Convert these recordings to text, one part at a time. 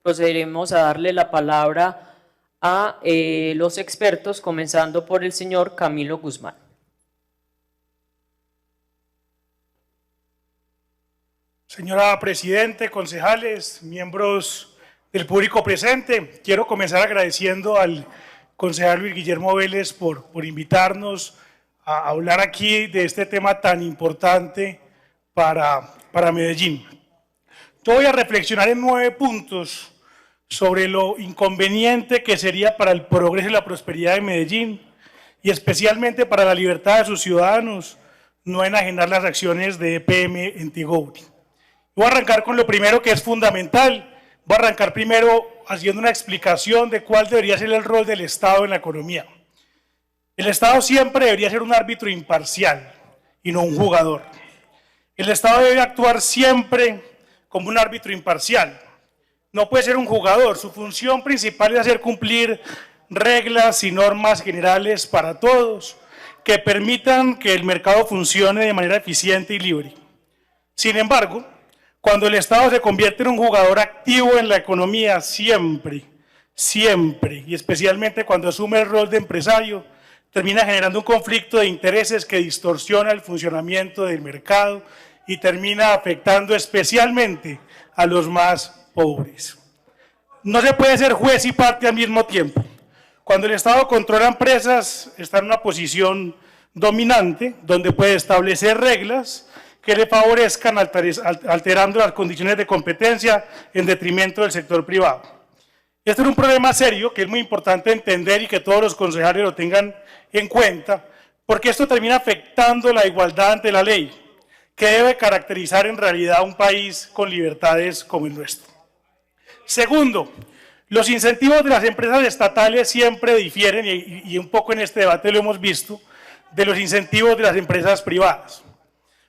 procederemos a darle la palabra a los expertos, comenzando por el señor Camilo Guzmán. Señora Presidente, concejales, miembros del público presente, quiero comenzar agradeciendo al concejal Luis Guillermo Vélez por invitarnos a hablar aquí de este tema tan importante para Medellín. Yo voy a reflexionar en 9 puntos sobre lo inconveniente que sería para el progreso y la prosperidad de Medellín y especialmente para la libertad de sus ciudadanos no enajenar las acciones de EPM en Tigobri. Voy a arrancar con lo primero que es fundamental. Voy a arrancar primero haciendo una explicación de cuál debería ser el rol del Estado en la economía. El Estado siempre debería ser un árbitro imparcial y no un jugador. El Estado debe actuar siempre como un árbitro imparcial. No puede ser un jugador. Su función principal es hacer cumplir reglas y normas generales para todos que permitan que el mercado funcione de manera eficiente y libre. Sin embargo, cuando el Estado se convierte en un jugador activo en la economía, siempre, y especialmente cuando asume el rol de empresario, termina generando un conflicto de intereses que distorsiona el funcionamiento del mercado y termina afectando especialmente a los más pobres. No se puede ser juez y parte al mismo tiempo. Cuando el Estado controla empresas, está en una posición dominante, donde puede establecer reglas que le favorezcan alterando las condiciones de competencia en detrimento del sector privado. Este es un problema serio que es muy importante entender y que todos los concejales lo tengan en cuenta, porque esto termina afectando la igualdad ante la ley, que debe caracterizar en realidad un país con libertades como el nuestro. Segundo, los incentivos de las empresas estatales siempre difieren, y un poco en este debate lo hemos visto, de los incentivos de las empresas privadas.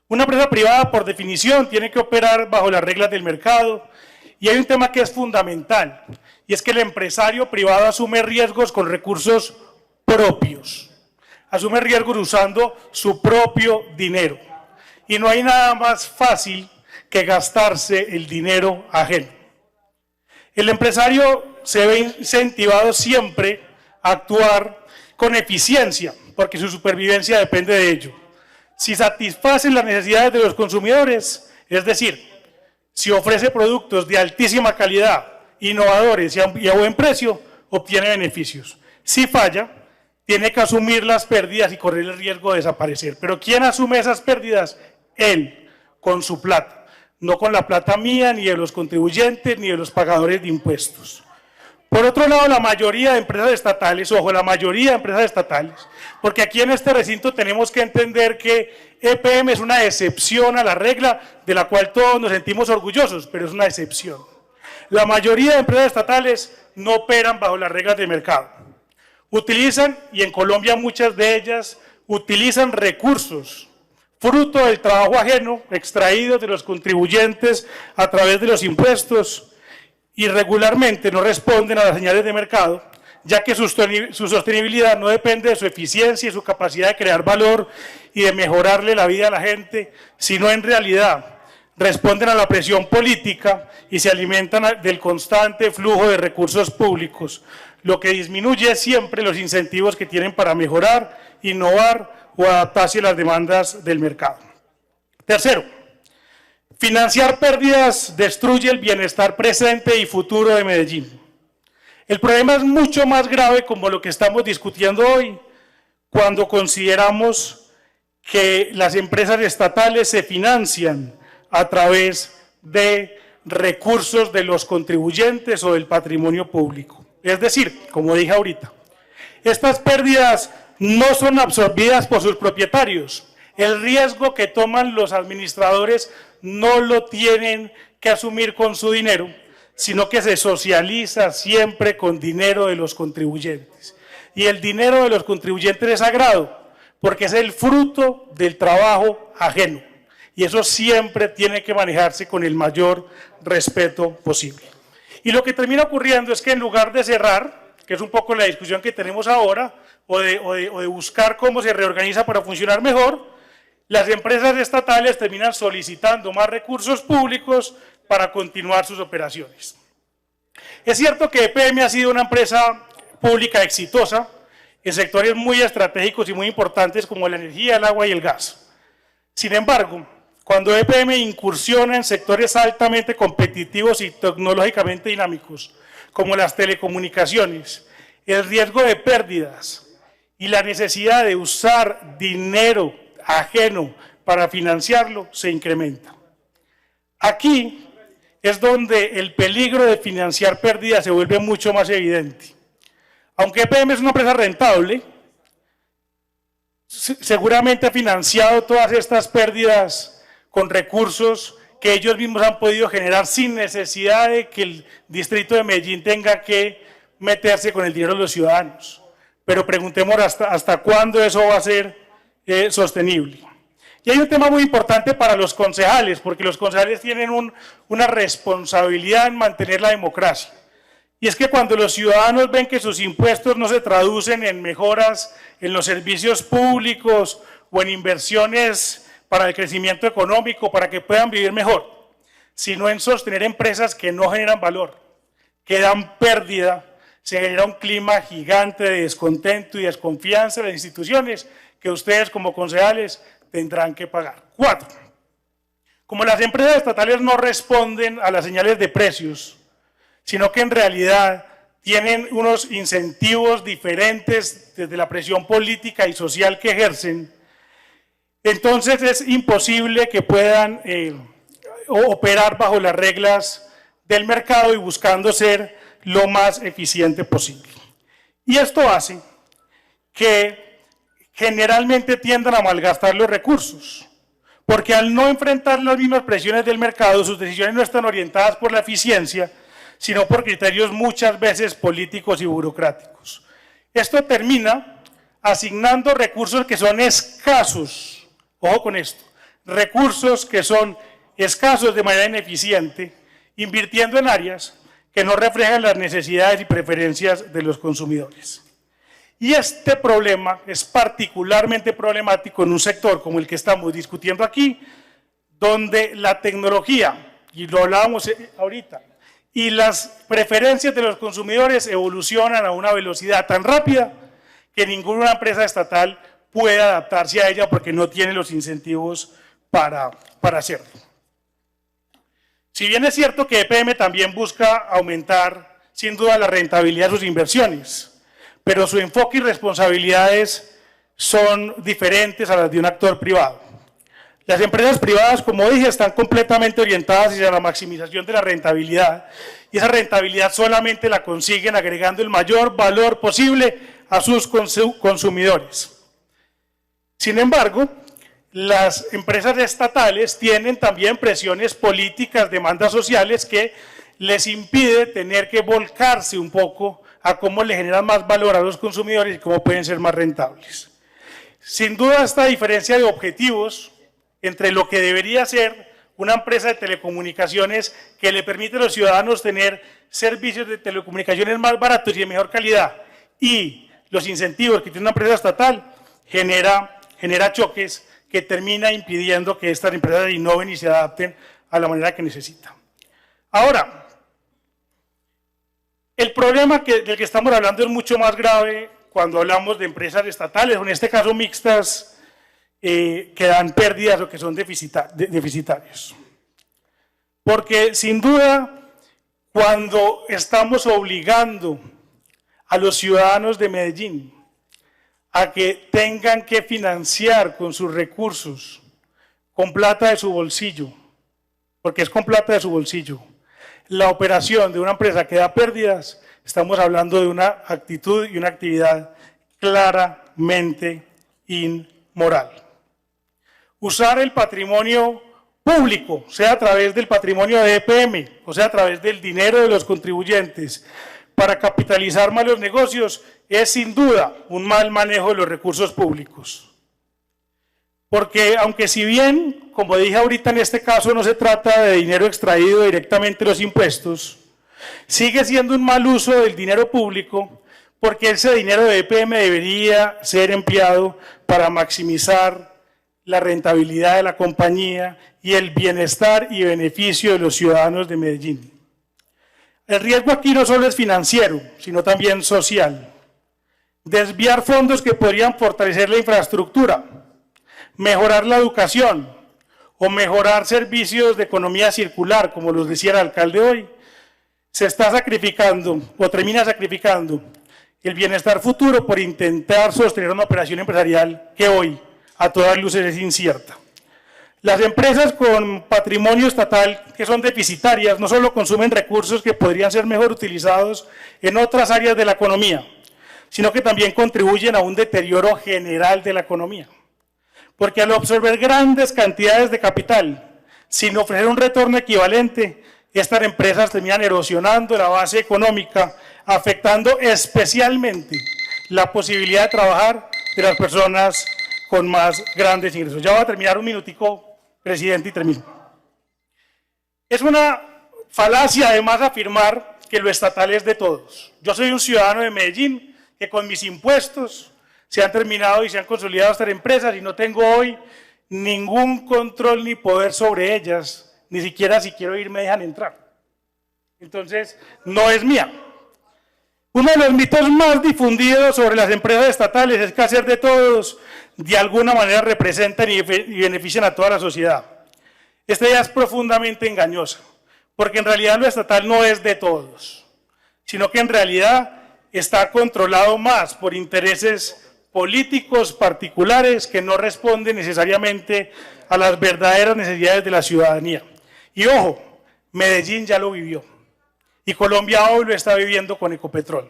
Una empresa privada, por definición, tiene que operar bajo las reglas del mercado, y hay un tema que es fundamental, y es que el empresario privado asume riesgos con recursos propios, asume riesgos usando su propio dinero, y no hay nada más fácil que gastarse el dinero ajeno. El empresario se ve incentivado siempre a actuar con eficiencia, porque su supervivencia depende de ello. Si satisface las necesidades de los consumidores, es decir, si ofrece productos de altísima calidad, innovadores y a buen precio, obtiene beneficios. Si falla, tiene que asumir las pérdidas y correr el riesgo de desaparecer. Pero ¿quién asume esas pérdidas? Él, con su plata, no con la plata mía, ni de los contribuyentes, ni de los pagadores de impuestos. Por otro lado, la mayoría de empresas estatales, ojo, la mayoría de empresas estatales, porque aquí en este recinto tenemos que entender que EPM es una excepción a la regla de la cual todos nos sentimos orgullosos, pero es una excepción. La mayoría de empresas estatales no operan bajo las reglas de mercado. Utilizan, y en Colombia muchas de ellas, utilizan recursos, fruto del trabajo ajeno, extraídos de los contribuyentes a través de los impuestos, y regularmente no responden a las señales de mercado, ya que su sostenibilidad no depende de su eficiencia y su capacidad de crear valor y de mejorarle la vida a la gente, sino en realidad responden a la presión política y se alimentan del constante flujo de recursos públicos, lo que disminuye siempre los incentivos que tienen para mejorar, innovar o adaptarse a las demandas del mercado. Tercero, financiar pérdidas destruye el bienestar presente y futuro de Medellín. El problema es mucho más grave como lo que estamos discutiendo hoy, cuando consideramos que las empresas estatales se financian a través de recursos de los contribuyentes o del patrimonio público. Es decir, como dije ahorita, estas pérdidas no son absorbidas por sus propietarios. El riesgo que toman los administradores no lo tienen que asumir con su dinero, sino que se socializa siempre con dinero de los contribuyentes. Y el dinero de los contribuyentes es sagrado, porque es el fruto del trabajo ajeno. Y eso siempre tiene que manejarse con el mayor respeto posible. Y lo que termina ocurriendo es que en lugar de cerrar, que es un poco la discusión que tenemos ahora, o de buscar cómo se reorganiza para funcionar mejor, las empresas estatales terminan solicitando más recursos públicos para continuar sus operaciones. Es cierto que EPM ha sido una empresa pública exitosa en sectores muy estratégicos y muy importantes como la energía, el agua y el gas. Sin embargo, cuando EPM incursiona en sectores altamente competitivos y tecnológicamente dinámicos, como las telecomunicaciones, el riesgo de pérdidas y la necesidad de usar dinero ajeno para financiarlo se incrementa. Aquí es donde el peligro de financiar pérdidas se vuelve mucho más evidente. Aunque EPM es una empresa rentable, seguramente ha financiado todas estas pérdidas con recursos que ellos mismos han podido generar sin necesidad de que el distrito de Medellín tenga que meterse con el dinero de los ciudadanos. Pero preguntemos hasta cuándo eso va a ser sostenible. Y hay un tema muy importante para los concejales, porque los concejales tienen una responsabilidad en mantener la democracia. Y es que cuando los ciudadanos ven que sus impuestos no se traducen en mejoras en los servicios públicos o en inversiones para el crecimiento económico, para que puedan vivir mejor, sino en sostener empresas que no generan valor, que dan pérdida, se genera un clima gigante de descontento y desconfianza en las instituciones que ustedes como concejales tendrán que pagar. 4. Como las empresas estatales no responden a las señales de precios, sino que en realidad tienen unos incentivos diferentes desde la presión política y social que ejercen, entonces es imposible que puedan operar bajo las reglas del mercado y buscando ser lo más eficiente posible. Y esto hace que generalmente tiendan a malgastar los recursos, porque al no enfrentar las mismas presiones del mercado, sus decisiones no están orientadas por la eficiencia, sino por criterios muchas veces políticos y burocráticos. Esto termina asignando recursos que son escasos, ojo con esto, recursos que son escasos de manera ineficiente, invirtiendo en áreas que no reflejan las necesidades y preferencias de los consumidores. Y este problema es particularmente problemático en un sector como el que estamos discutiendo aquí, donde la tecnología, y lo hablábamos ahorita, y las preferencias de los consumidores evolucionan a una velocidad tan rápida que ninguna empresa estatal puede adaptarse a ella porque no tiene los incentivos para hacerlo. Si bien es cierto que EPM también busca aumentar, sin duda, la rentabilidad de sus inversiones, pero su enfoque y responsabilidades son diferentes a las de un actor privado. Las empresas privadas, como dije, están completamente orientadas hacia la maximización de la rentabilidad y esa rentabilidad solamente la consiguen agregando el mayor valor posible a sus consumidores. Sin embargo, las empresas estatales tienen también presiones políticas, demandas sociales que les impide tener que volcarse un poco a cómo le generan más valor a los consumidores y cómo pueden ser más rentables. Sin duda, esta diferencia de objetivos entre lo que debería ser una empresa de telecomunicaciones que le permite a los ciudadanos tener servicios de telecomunicaciones más baratos y de mejor calidad y los incentivos que tiene una empresa estatal genera choques que termina impidiendo que estas empresas innoven y se adapten a la manera que necesitan. Ahora, el problema del que estamos hablando es mucho más grave cuando hablamos de empresas estatales, o en este caso mixtas, que dan pérdidas o que son deficitarios. Porque sin duda, cuando estamos obligando a los ciudadanos de Medellín a que tengan que financiar con sus recursos, con plata de su bolsillo, porque es con plata de su bolsillo, la operación de una empresa que da pérdidas, estamos hablando de una actitud y una actividad claramente inmoral. Usar el patrimonio público, sea a través del patrimonio de EPM, o sea a través del dinero de los contribuyentes, para capitalizar malos negocios, es sin duda un mal manejo de los recursos públicos. Porque aunque si bien, como dije ahorita en este caso, no se trata de dinero extraído directamente de los impuestos, sigue siendo un mal uso del dinero público porque ese dinero de EPM debería ser empleado para maximizar la rentabilidad de la compañía y el bienestar y beneficio de los ciudadanos de Medellín. El riesgo aquí no solo es financiero, sino también social. Desviar fondos que podrían fortalecer la infraestructura, mejorar la educación o mejorar servicios de economía circular, como los decía el alcalde hoy, se está sacrificando o termina sacrificando el bienestar futuro por intentar sostener una operación empresarial que hoy a todas luces es incierta. Las empresas con patrimonio estatal que son deficitarias no solo consumen recursos que podrían ser mejor utilizados en otras áreas de la economía, sino que también contribuyen a un deterioro general de la economía. Porque al absorber grandes cantidades de capital, sin ofrecer un retorno equivalente, estas empresas terminan erosionando la base económica, afectando especialmente la posibilidad de trabajar de las personas con más grandes ingresos. Ya voy a terminar un minutico, presidente, y termino. Es una falacia además afirmar que lo estatal es de todos. Yo soy un ciudadano de Medellín que con mis impuestos se han terminado y se han consolidado estas empresas y no tengo hoy ningún control ni poder sobre ellas, ni siquiera si quiero ir me dejan entrar. Entonces, no es mía. Uno de los mitos más difundidos sobre las empresas estatales es que hacer de todos de alguna manera representan y benefician a toda la sociedad. Esta idea es profundamente engañosa, porque en realidad lo estatal no es de todos, sino que en realidad está controlado más por intereses políticos particulares que no responden necesariamente a las verdaderas necesidades de la ciudadanía. Y ojo, Medellín ya lo vivió y Colombia hoy lo está viviendo con Ecopetrol.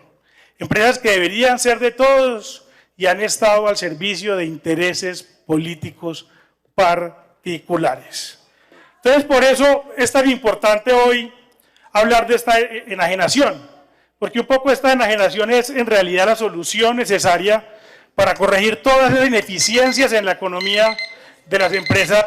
Empresas que deberían ser de todos y han estado al servicio de intereses políticos particulares. Entonces, por eso es tan importante hoy hablar de esta enajenación, porque un poco esta enajenación es en realidad la solución necesaria para corregir todas las ineficiencias en la economía de las empresas